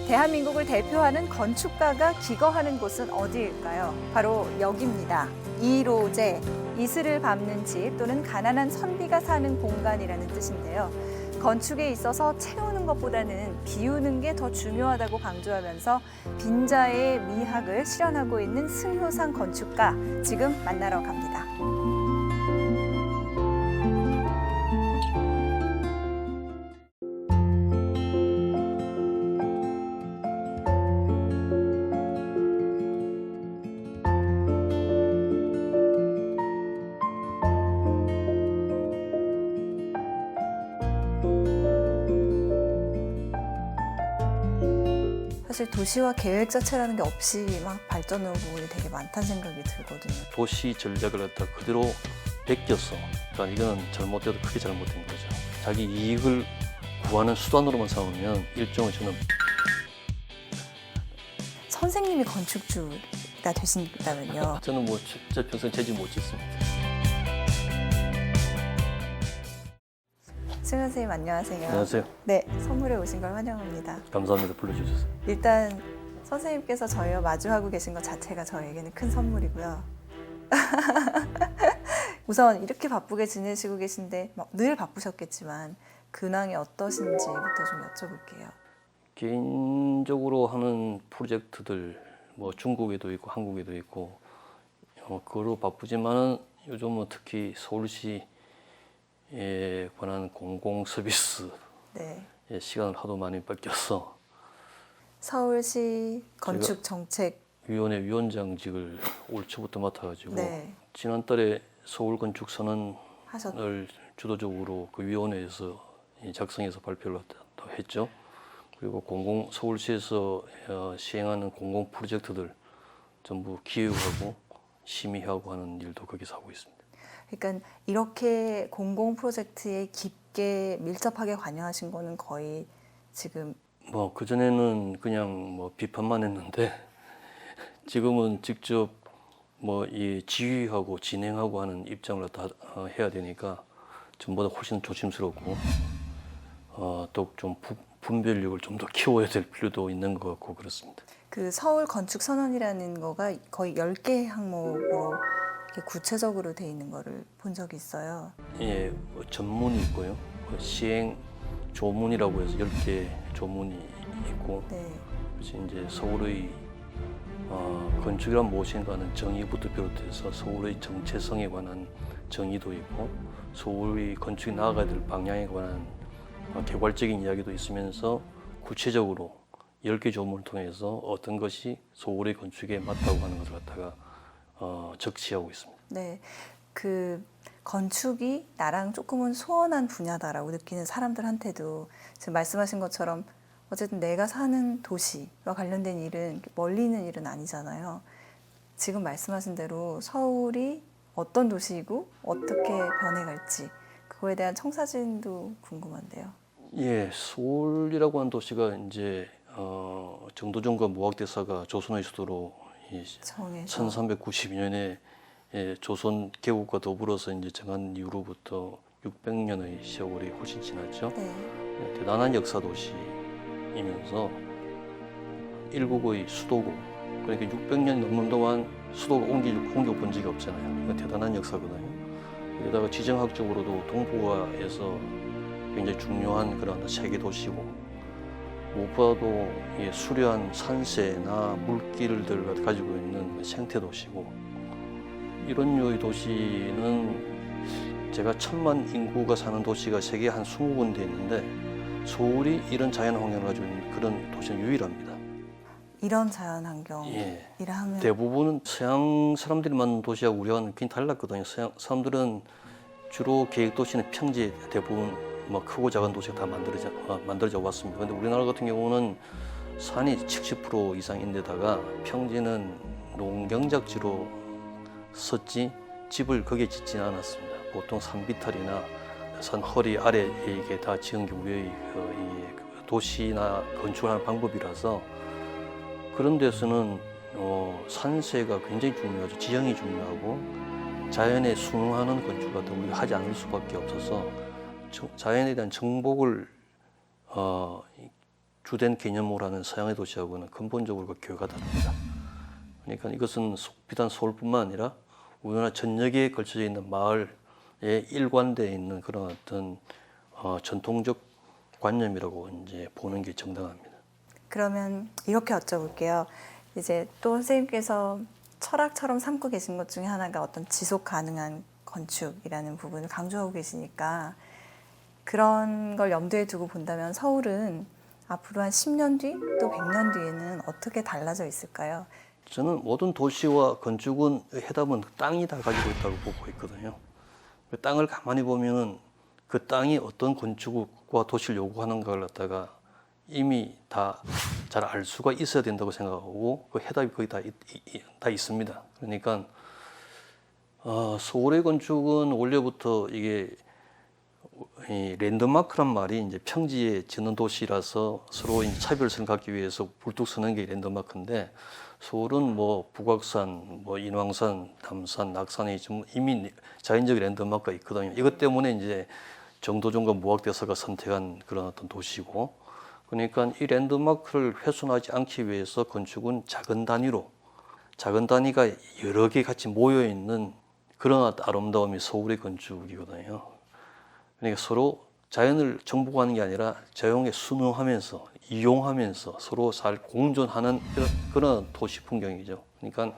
대한민국을 대표하는 건축가가 기거하는 곳은 어디일까요? 바로 여기입니다. 이로제, 이슬을 밟는 집 또는 가난한 선비가 사는 공간이라는 뜻인데요. 건축에 있어서 채우는 것보다는 비우는 게 더 중요하다고 강조하면서 빈자의 미학을 실현하고 있는 승효상 건축가, 지금 만나러 갑니다. 사실 도시화 계획 자체라는 게 없이 막 발전하는 부분이 되게 많다는 생각이 들거든요. 도시 전략을 갖다 그대로 베꼈어. 그러니까 이거는 잘못돼도 크게 잘못된 거죠. 자기 이익을 구하는 수단으로만 삼으면 일종의 저는 선생님이 건축주가 되신다면요. 저는 뭐 진짜 평생 재질 못 짓습니다. 승현 선생님 안녕하세요. 안녕하세요. 네, 선물에 오신 걸 환영합니다. 감사합니다. 불러주셔서. 일단 선생님께서 저희와 마주하고 계신 것 자체가 저에게는 큰 선물이고요. 우선 이렇게 바쁘게 지내시고 계신데 늘 바쁘셨겠지만 근황이 어떠신지부터 좀 여쭤볼게요. 개인적으로 하는 프로젝트들 뭐 중국에도 있고 한국에도 있고 그거로 바쁘지만은 요즘은 특히 서울시에 관한 공공 서비스 네. 시간을 하도 많이 뺏겨서 서울시 건축정책 위원회 위원장직을 올 초부터 맡아가지고 네. 지난달에 서울 건축 선언을 하셨. 주도적으로 그 위원회에서 작성해서 발표를 또 했죠. 그리고 서울시에서 시행하는 공공 프로젝트들 전부 기획하고 심의하고 하는 일도 거기서 하고 있습니다. 그러니까 이렇게 공공 프로젝트에 깊게 밀접하게 관여하신 거는 거의 지금 뭐 그전에는 그냥 뭐 비판만 했는데 지금은 직접 뭐 이 지휘하고 진행하고 하는 입장을 다 해야 되니까 전보다 훨씬 조심스럽고 또 좀 분별력을 좀 더 키워야 될 필요도 있는 것 같고 그렇습니다. 그 서울 건축 선언이라는 거가 거의 10개 항목으로 이렇게 구체적으로 돼 있는 거를 본 적이 있어요. 예, 전문이 있고요. 시행 조문이라고 해서 10개 조문이 있고 네. 그래서 이제 서울의 건축이란 무엇인가 하는 정의부터 비롯해서 서울의 정체성에 관한 정의도 있고 서울의 건축이 나아가야 될 방향에 관한 개괄적인 이야기도 있으면서 구체적으로 10개 조문을 통해서 어떤 것이 서울의 건축에 맞다고 하는 것을 갖다가 적시하고 있습니다. 네. 그 건축이 나랑 조금은 소원한 분야다라고 느끼는 사람들한테도 지금 말씀하신 것처럼 어쨌든 내가 사는 도시와 관련된 일은 멀리 있는 일은 아니잖아요. 지금 말씀하신 대로 서울이 어떤 도시이고 어떻게 변해갈지 그거에 대한 청사진도 궁금한데요. 예, 서울이라고 하는 도시가 이제 정도전과 무학대사가 조선의 수도로 정해서 1392년에 조선 개국과 더불어서 이제 정한 이후로부터 600년의 세월이 훨씬 지났죠. 네. 대단한 역사 도시이면서 일국의 수도고, 그러니까 600년 넘는 동안 수도가 옮겨본 적이 없잖아요. 이건 대단한 역사거든요. 게다가 지정학적으로도 동북아에서 굉장히 중요한 그런 세계 도시고, 무엇보다도 수려한 산세나 물길들 가지고 있는 생태 도시고, 이런 류의 도시는 제가 1000만 인구가 사는 도시가 세계에 한 20군데 있는데 서울이 이런 자연 환경을 가지고 있는 그런 도시는 유일합니다. 이런 자연 환경이라 예. 하면 대부분은 서양 사람들이 만든 도시하고 우리와는 굉장히 달랐거든요. 서양 사람들은 주로 계획 도시는 평지에 대부분 뭐 크고 작은 도시가 다 만들어져 왔습니다. 그런데 우리나라 같은 경우는 산이 70% 이상인데다가 평지는 농경작지로 썼지 집을 거기에 짓지는 않았습니다. 보통 산비탈이나 산 허리 아래에 이게 다 지은 게 우리의 도시나 건축하는 방법이라서 그런 데서는 산세가 굉장히 중요하죠. 지형이 중요하고 자연에 순응하는 건축 같은 우리가 하지 않을 수밖에 없어서 자연에 대한 정복을 주된 개념으로 하는 서양의 도시하고는 근본적으로 그 교회가 다릅니다. 그러니까 이것은 비단 서울뿐만 아니라 우리나라 전역에 걸쳐져 있는 마을에 일관되어 있는 그런 어떤 전통적 관념이라고 이제 보는 게 정당합니다. 그러면 이렇게 여쭤볼게요. 이제 또 선생님께서 철학처럼 삼고 계신 것 중에 하나가 어떤 지속 가능한 건축이라는 부분을 강조하고 계시니까 그런 걸 염두에 두고 본다면 서울은 앞으로 한 10년 뒤 또 100년 뒤에는 어떻게 달라져 있을까요? 저는 모든 도시와 건축은 해답은 땅이 다 가지고 있다고 보고 있거든요. 그 땅을 가만히 보면은 그 땅이 어떤 건축과 도시를 요구하는가를 갖다가 이미 다 잘 알 수가 있어야 된다고 생각하고 그 해답이 거의 다 있습니다. 그러니까 서울의 건축은 원래부터 이게 이 랜드마크란 말이 이제 평지에 짓는 도시라서 서로 이제 차별성을 갖기 위해서 불뚝 서는 게 랜드마크인데 서울은 뭐 북악산, 뭐 인왕산, 남산, 낙산이 좀 이미 자연적 랜드마크가 있거든요. 이것 때문에 이제 정도전과 무학대사가 선택한 그런 어떤 도시고, 그러니까 이 랜드마크를 훼손하지 않기 위해서 건축은 작은 단위로, 작은 단위가 여러 개 같이 모여 있는 그런 아름다움이 서울의 건축이거든요. 그러니까 서로 자연을 정복하는 게 아니라 자연에 순응하면서 이용하면서 서로 잘 공존하는 그런 도시 풍경이죠. 그러니까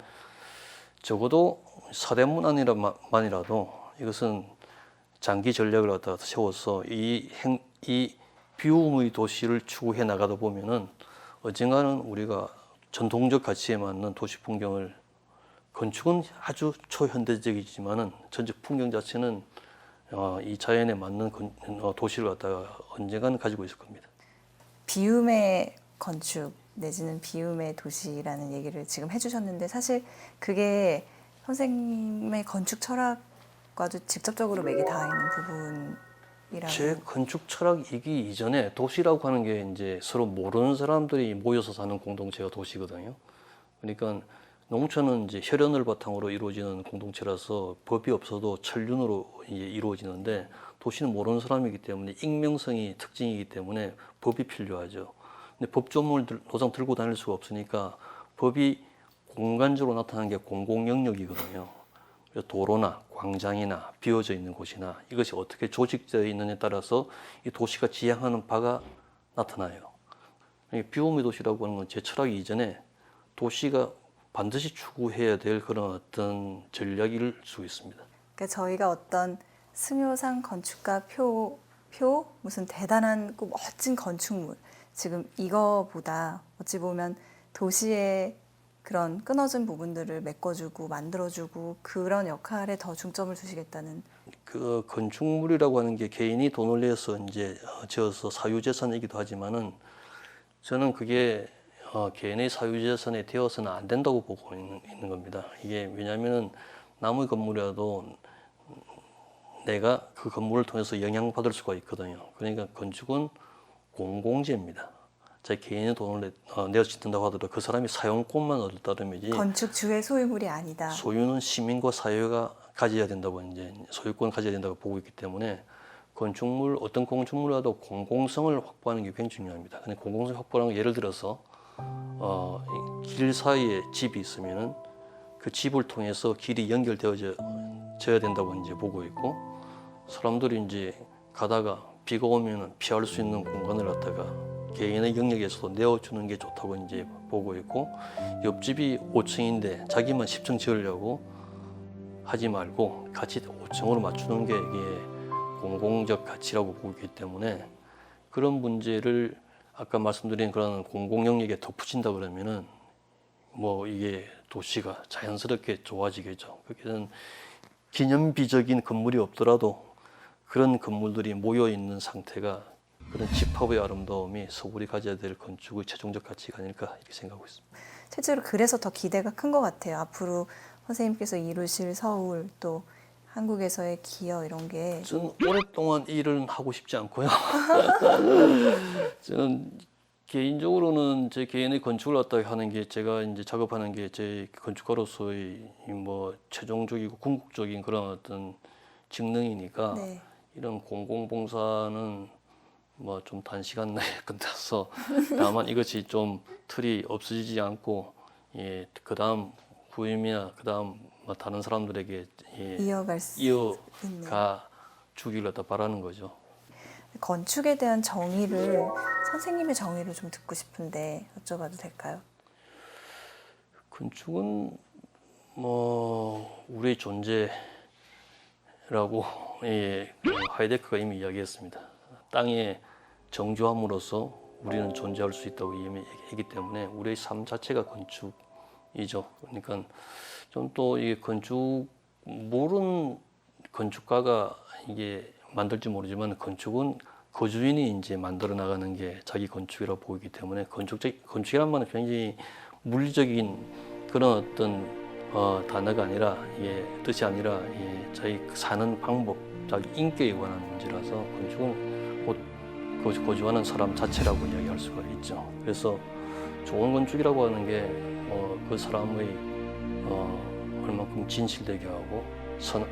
적어도 사대문안이라도 이것은 장기 전략을 갖다가 세워서 이 비움의 도시를 추구해 나가다 보면은 언젠가는 우리가 전통적 가치에 맞는 도시 풍경을, 건축은 아주 초현대적이지만은 전체 풍경 자체는 이 자연에 맞는 도시를 갖다가 언젠가는 가지고 있을 겁니다. 비움의 건축 내지는 비움의 도시라는 얘기를 지금 해주셨는데 사실 그게 선생님의 건축 철학과도 직접적으로 맥이 닿아 있는 부분이라고. 제 건축 철학이기 이전에 도시라고 하는 게 이제 서로 모르는 사람들이 모여서 사는 공동체가 도시거든요. 그러니까 농촌은 이제 혈연을 바탕으로 이루어지는 공동체라서 법이 없어도 천륜으로 이루어지는데 도시는 모르는 사람이기 때문에 익명성이 특징이기 때문에 법이 필요하죠. 근데 법조문을 도장 들고 다닐 수가 없으니까 법이 공간적으로 나타나는 게 공공영역이거든요. 그래서 도로나 광장이나 비어져 있는 곳이나 이것이 어떻게 조직되어 있느냐에 따라서 이 도시가 지향하는 바가 나타나요. 비움의 도시라고 하는 건 제 철학 이전에 도시가 반드시 추구해야 될 그런 어떤 전략일 수 있습니다. 그러니까 저희가 어떤 승효상 건축가 표 무슨 대단한 멋진 건축물 지금 이거보다 어찌 보면 도시의 그런 끊어진 부분들을 메꿔주고 만들어주고 그런 역할에 더 중점을 두시겠다는. 그 건축물이라고 하는 게 개인이 돈을 내서 이제 지어서 사유재산이기도 하지만은 저는 그게 개인의 사유재산이 되어서는 안 된다고 보고 있는 겁니다. 이게 왜냐하면 나무의 건물이라도 내가 그 건물을 통해서 영향받을 수가 있거든요. 그러니까 건축은 공공재입니다. 제 개인의 돈을 내어 짓는다고 하더라도 그 사람이 사용권만 얻을 따름이지 건축주의 소유물이 아니다. 소유는 시민과 사회가 가져야 된다고 이제 소유권 가져야 된다고 보고 있기 때문에 어떤 건축물이라도 공공성을 확보하는 게 굉장히 중요합니다. 근데 공공성 확보하는 게 예를 들어서 길 사이에 집이 있으면은 그 집을 통해서 길이 연결되어져야 된다고 이제 보고 있고, 사람들이 이제 가다가 비가 오면은 피할 수 있는 공간을 갖다가 개인의 영역에서도 내어주는 게 좋다고 이제 보고 있고, 옆집이 5층인데 자기만 10층 지으려고 하지 말고 같이 5층으로 맞추는 게 이게 공공적 가치라고 보고 있기 때문에 그런 문제를 아까 말씀드린 그런 공공 영역에 덧붙인다 그러면은 뭐 이게 도시가 자연스럽게 좋아지겠죠. 그게는 기념비적인 건물이 없더라도 그런 건물들이 모여 있는 상태가 그런 집합의 아름다움이 서울이 가져야 될 건축의 최종적 가치가 아닐까 이렇게 생각하고 있습니다. 실제로 그래서 더 기대가 큰 것 같아요. 앞으로 선생님께서 이루실 서울 또 한국에서의 기여 이런 게. 저는 오랫동안 일은 하고 싶지 않고요. 저는 개인적으로는 제 개인의 건축을 갖다 하는 게 제가 이제 작업하는 게 제 건축가로서의 뭐 최종적이고 궁극적인 그런 어떤 직능이니까 네. 이런 공공봉사는 뭐 좀 단시간 내에 끝나서 다만 이것이 좀 틀이 없어지지 않고 예, 그다음 후임이나 그다음 뭐 다른 사람들에게 예, 이어갈 수 있는. 이어가 주기를 갖다 바라는 거죠. 건축에 대한 정의를 선생님의 정의를 좀 듣고 싶은데 여쭤봐도 될까요? 건축은 뭐 우리의 존재라고 예, 하이데크가 이미 이야기했습니다. 땅에 정조함으로써 우리는 존재할 수 있다고 이미 얘기했기 때문에 우리의 삶 자체가 건축이죠. 그러니까 좀 또 이게 건축 모르는 건축가가 이게 만들지 모르지만 건축은 거주인이 이제 만들어 나가는 게 자기 건축이라고 보이기 때문에 건축이란 말은 굉장히 물리적인 그런 어떤 단어가 아니라 이게 뜻이 아니라 자기 사는 방법, 자기 인격에 관한 문제라서 건축은 곧 거주하는 사람 자체라고 이야기할 수가 있죠. 그래서 좋은 건축이라고 하는 게 그 사람의 얼만큼 진실되게 하고 그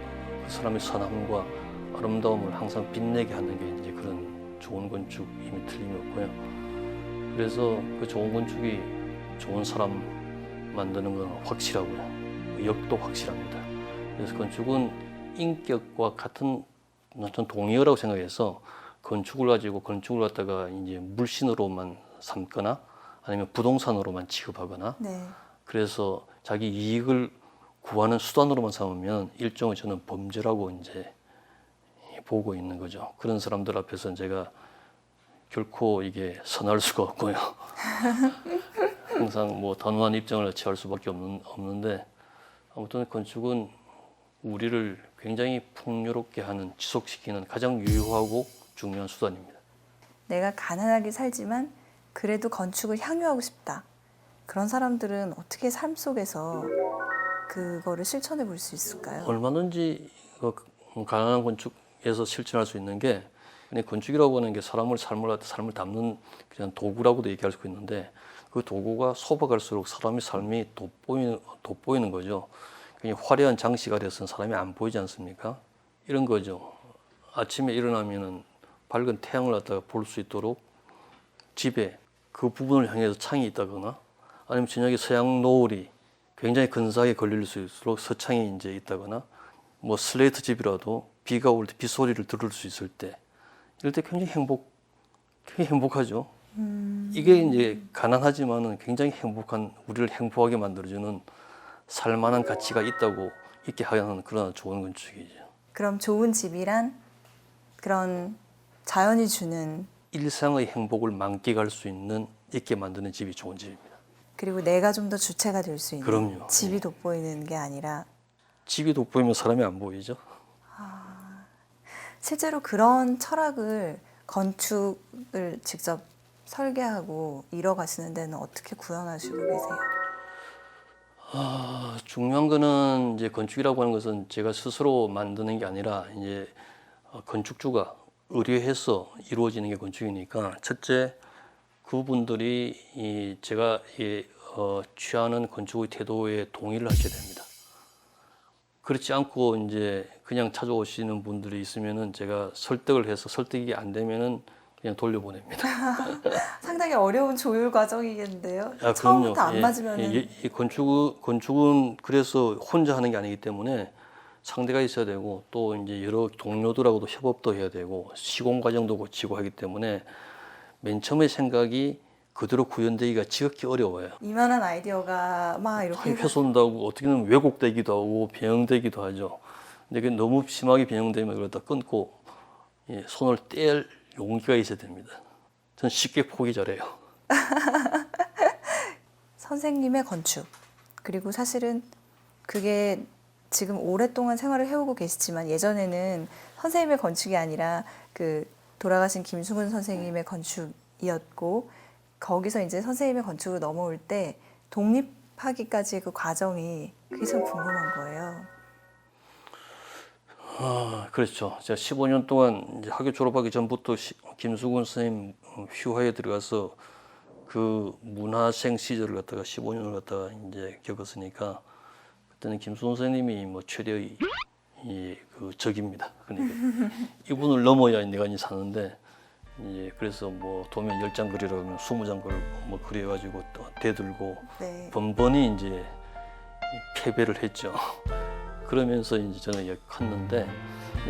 사람의 선함과 아름다움을 항상 빛내게 하는 게 이제 그런 좋은 건축임이 틀림없고요. 그래서 그 좋은 건축이 좋은 사람 만드는 건 확실하고요. 역도 확실합니다. 그래서 건축은 인격과 같은 전 동의어라고 생각해서 건축을 가지고 건축을 갖다가 이제 물신으로만 삼거나 아니면 부동산으로만 취급하거나 네. 그래서 자기 이익을 구하는 수단으로만 삼으면 일종의 저는 범죄라고 이제 보고 있는 거죠. 그런 사람들 앞에서 제가 결코 이게 선할 수가 없고요. 항상 뭐 단호한 입장을 취할 수밖에 없는데 아무튼 건축은 우리를 굉장히 풍요롭게 하는 지속시키는 가장 유효하고 중요한 수단입니다. 내가 가난하게 살지만 그래도 건축을 향유하고 싶다. 그런 사람들은 어떻게 삶 속에서 그거를 실천해 볼 수 있을까요? 얼마든지 가난한 건축에서 실천할 수 있는 게 그냥 건축이라고 하는 게 삶을 담는 그냥 도구라고도 얘기할 수 있는데 그 도구가 좁아갈수록 사람의 삶이 돋보이는 거죠. 그냥 화려한 장치가 돼서는 사람이 안 보이지 않습니까? 이런 거죠. 아침에 일어나면은 밝은 태양을 갖다가 볼 수 있도록 집에 그 부분을 향해서 창이 있다거나 아니면 저녁에 서양 노을이 굉장히 근사하게 걸릴 수 있도록 서창이 이제 있다거나 뭐 슬레이트 집이라도 비가 올 때 빗소리를 들을 수 있을 때 이럴 때 굉장히 행복하죠. 이게 이제 가난하지만은 굉장히 행복한 우리를 행복하게 만들어주는 살만한 가치가 있게 하는 그런 좋은 건축이죠. 그럼 좋은 집이란 그런 자연이 주는 일상의 행복을 만끽할 수 있게 만드는 집이 좋은 집입니다. 그리고 내가 좀 더 주체가 될 수 있는 그럼요. 집이 돋보이는 게 아니라 집이 돋보이면 사람이 안 보이죠. 실제로 그런 철학을 건축을 직접 설계하고 이뤄가시는 데는 어떻게 구현하시고 계세요? 중요한 거는 이제 건축이라고 하는 것은 제가 스스로 만드는 게 아니라 이제 건축주가 의뢰해서 이루어지는 게 건축이니까 첫째 그분들이 제가 취하는 건축의 태도에 동의를 하셔야 됩니다. 그렇지 않고 이제 그냥 찾아오시는 분들이 있으면은 제가 설득을 해서 설득이 안 되면은 그냥 돌려보냅니다. 상당히 어려운 조율 과정이겠는데요. 그럼요. 처음부터 안 맞으면은 이 건축은 그래서 혼자 하는 게 아니기 때문에 상대가 있어야 되고 또 이제 여러 동료들하고도 협업도 해야 되고 시공 과정도 거치고 하기 때문에 맨 처음에 생각이 그대로 구현되기가 지극히 어려워요. 이만한 아이디어가 막 이렇게 훼손되고 어떻게는 왜곡되기도 하고 변형되기도 하죠. 근데 그게 너무 심하게 변형되면 그러다 끊고 손을 뗄 용기가 있어야 됩니다. 전 쉽게 포기 잘해요. 선생님의 건축 그리고 사실은 그게 지금 오랫동안 생활을 해오고 계시지만 예전에는 선생님의 건축이 아니라 그 돌아가신 김수근 선생님의 건축이었고 거기서 이제 선생님의 건축으로 넘어올 때 독립하기까지의 그 과정이 그게 참 궁금한 거예요. 그렇죠. 제가 15년 동안 이제 학교 졸업하기 전부터 김수근 선생님 휴화에 들어가서 그 문화생 시절을 갖다가 15년을 갖다가 이제 겪었으니까 그때는 김수근 선생님이 뭐 최대의 그 적입니다. 그러니까 이분을 넘어야 내가 이제 사는데 이제 그래서 뭐 도면 10장 그리라면 20장 뭐 그려가지고 또 대들고 네. 번번이 이제 패배를 했죠. 그러면서 이제 저는 여기 갔는데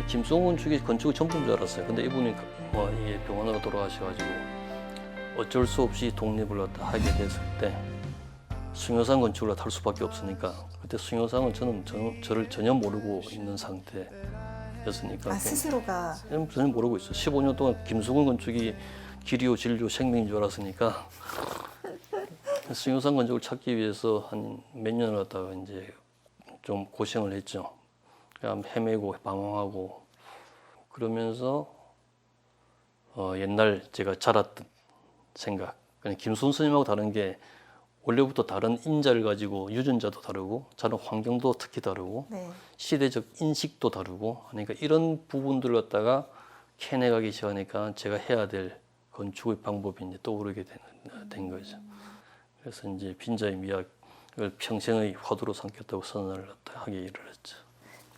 김수홍 건축이 건축을 전부인 줄 알았어요. 근데 이분이 뭐 이게 병원으로 돌아가셔가지고 어쩔 수 없이 독립을 갖다 하게 됐을 때 숭효상 건축을 갖다 할 수밖에 없으니까 그때 숭효상은 저를 전혀 모르고 있는 상태였으니까 스스로가 전혀 모르고 있어요. 15년 동안 김수근 건축이 길이요 진료 생명인 줄 알았으니까 숭효상 건축을 찾기 위해서 한 몇 년을 갖다가 이제 좀 고생을 했죠. 그냥 헤매고 방황하고 그러면서 옛날 제가 자랐던 생각. 그냥 김수근 선생님하고 다른 게 원래부터 다른 인자를 가지고 유전자도 다르고 자란 환경도 특히 다르고 네. 시대적 인식도 다르고 그러니까 이런 부분들을 갖다가 캐내가기 시작하니까 제가 해야 될 건축의 방법이 이제 떠오르게 된 거죠. 그래서 이제 빈자의 미학을 평생의 화두로 삼겠다고 선언을 하게 일을 했죠.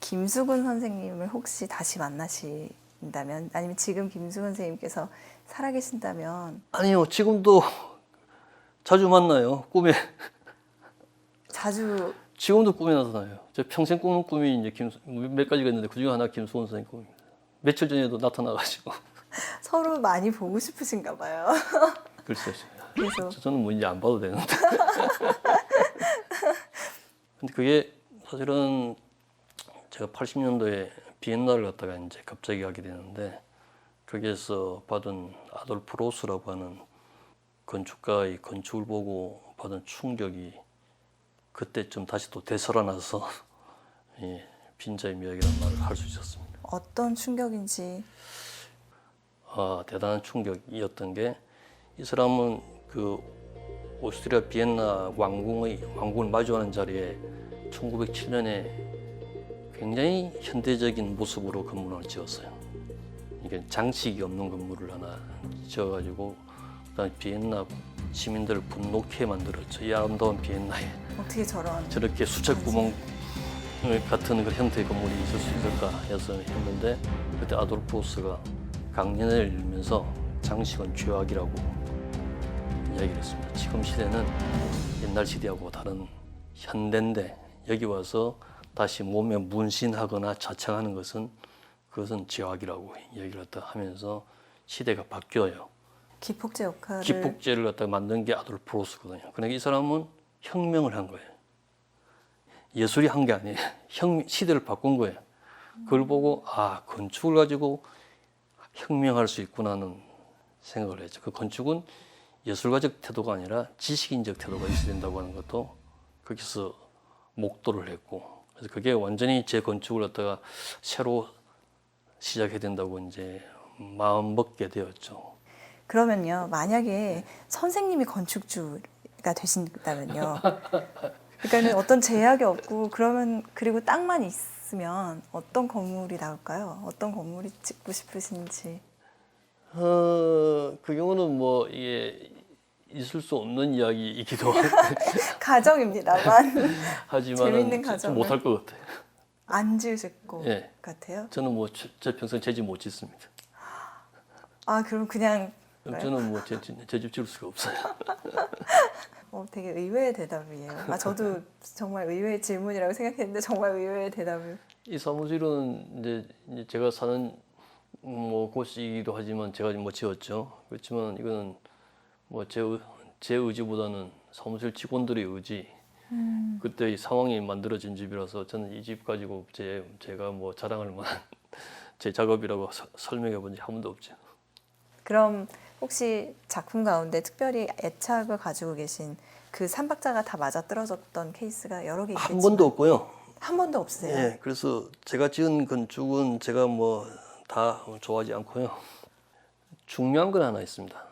김수근 선생님을 혹시 다시 만나신다면 아니면 지금 김수근 선생님께서 살아계신다면 아니요, 지금도 자주 만나요. 꿈에 자주 지금도 꿈에 나타나요. 저 평생 꾸는 꿈이 이제 몇 가지가 있는데 그 중에 하나 김수근 선생님 꿈입니다. 며칠 전에도 나타나가지고 서로 많이 보고 싶으신가 봐요. 글쎄요. 그래서 저는 뭐 이제 안 봐도 되는데. 근데 그게 사실은 제가 80년도에 비엔나를 갔다가 이제 갑자기 가게 되는데 거기에서 받은 아돌프 로스라고 하는 건축가의 건축을 보고 받은 충격이 그때쯤 다시 또 되살아나서 이 빈자의 미학이라는 말을 할 수 있었습니다. 어떤 충격인지 대단한 충격이었던 게 이 사람은 그 오스트리아 비엔나 왕궁을 마주하는 자리에 1907년에 굉장히 현대적인 모습으로 건물을 지었어요. 이게 장식이 없는 건물을 하나 지어가지고 그다음에 비엔나 시민들을 분노케 만들었죠. 이 아름다운 비엔나에 어떻게 저렇게 수채 구멍 같은 그 형태의 건물이 있을 수 있을까 해서 했는데 그때 아돌프 로스가 강연을 열면서 장식은 죄악이라고 이야기를 했습니다. 지금 시대는 옛날 시대하고 다른 현대인데 여기 와서 다시 몸에 문신하거나 자청하는 것은 그것은 죄악이라고 이야기를 갖다 하면서 시대가 바뀌어요. 기폭제 역할을 기폭제를 갖다 만든 게 아돌프 로스거든요. 그러니까 이 사람은 혁명을 한 거예요. 예술이 한 게 아니에요. 시대를 바꾼 거예요. 그걸 보고 건축을 가지고 혁명할 수 있구나는 생각을 했죠. 그 건축은 예술가적 태도가 아니라 지식인적 태도가 있어야 된다고 하는 것도 거기서 목도를 했고 그래서 그게 완전히 제 건축을 갖다가 새로 시작해야 된다고 이제 마음 먹게 되었죠. 그러면요 만약에 선생님이 건축주가 되신다면요 그러니까는 어떤 제약이 없고 그러면 그리고 땅만 있으면 어떤 건물이 나올까요? 어떤 건물이 짓고 싶으신지. 그 경우는 뭐 이게 있을 수 없는 이야기이기도 가정입니다만 하지만 재밌는 가정을 못할 것 같아요. 안 지으실 것 예. 같아요. 저는 뭐 제 평생 제 집 못 짓습니다. 그럼 그냥 저는 뭐 제 집 지을 수가 없어요. 되게 의외의 대답이에요. 저도 정말 의외의 질문이라고 생각했는데 정말 의외의 대답을. 이 사무실은 이제 제가 사는 뭐 곳이기도 하지만 제가 뭐 지었죠. 그렇지만 이거는 뭐 제 의지보다는 사무실 직원들의 의지. 그때 이 상황이 만들어진 집이라서 저는 이 집 가지고 제가 뭐 자랑할 만한 제 작업이라고 설명해 본 적 한 번도 없죠. 그럼 혹시 작품 가운데 특별히 애착을 가지고 계신 그 삼박자가 다 맞아 떨어졌던 케이스가 여러 개 있겠지만 한 번도 없고요. 한 번도 없으세요? 예, 그래서 제가 지은 건축은 제가 뭐 다 좋아하지 않고요. 중요한 건 하나 있습니다.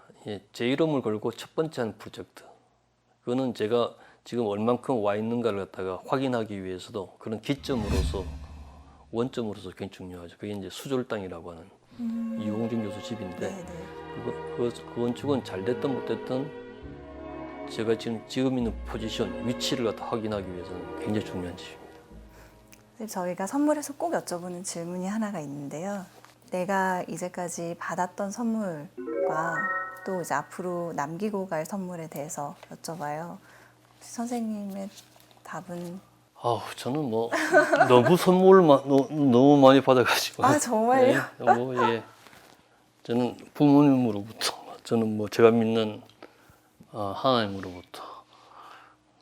제 이름을 걸고 첫 번째 한 프로젝트. 그거는 제가 지금 얼만큼 와 있는가를 갖다가 확인하기 위해서도 그런 기점으로서 원점으로서 굉장히 중요하죠. 그게 이제 수졸당이라고 하는 이홍준 교수 집인데 네네. 그 건축은 잘 됐든 못 됐든 제가 지금 있는 포지션, 위치를 갖다 확인하기 위해서는 굉장히 중요한 집입니다. 저희가 선물해서 꼭 여쭤보는 질문이 하나가 있는데요. 내가 이제까지 받았던 선물과 또 이제 앞으로 남기고 갈 선물에 대해서 여쭤봐요. 선생님의 답은? 저는 뭐 너무 너무 많이 받아가지고. 아, 정말요? 예. 저는 부모님으로부터, 저는 뭐 제가 믿는 하나님으로부터,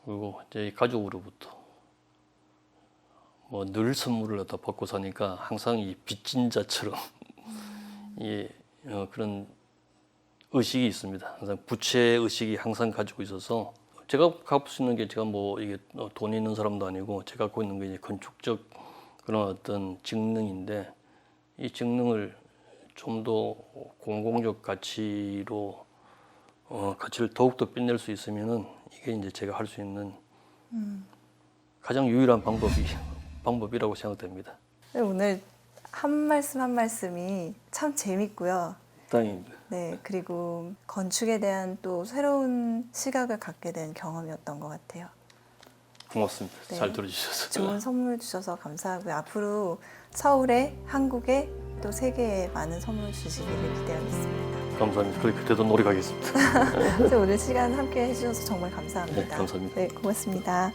그리고 저희 가족으로부터 뭐 늘 선물을 갖다 받고 사니까 항상 이 빚진 자처럼 그런 의식이 있습니다. 항상 부채 의식이 항상 가지고 있어서 제가 갖고 수 있는 게 제가 뭐 이게 돈 있는 사람도 아니고 제가 갖고 있는 게 이제 건축적 그런 어떤 직능인데 이 직능을 좀 더 공공적 가치로 가치를 더욱더 빛낼 수 있으면은 이게 이제 제가 할 수 있는 가장 유일한 방법이라고 생각됩니다. 오늘 한 말씀 한 말씀이 참 재밌고요. 다행입니다. 네, 그리고 건축에 대한 또 새로운 시각을 갖게 된 경험이었던 것 같아요. 고맙습니다. 네. 잘 들어주셔서. 좋은 선물 주셔서 감사하고요. 앞으로 서울에, 한국에 또 세계에 많은 선물 주시기를 기대하겠습니다. 감사합니다. 그때도 노력하겠습니다. 오늘 시간 함께 해주셔서 정말 감사합니다. 네, 감사합니다. 네, 고맙습니다.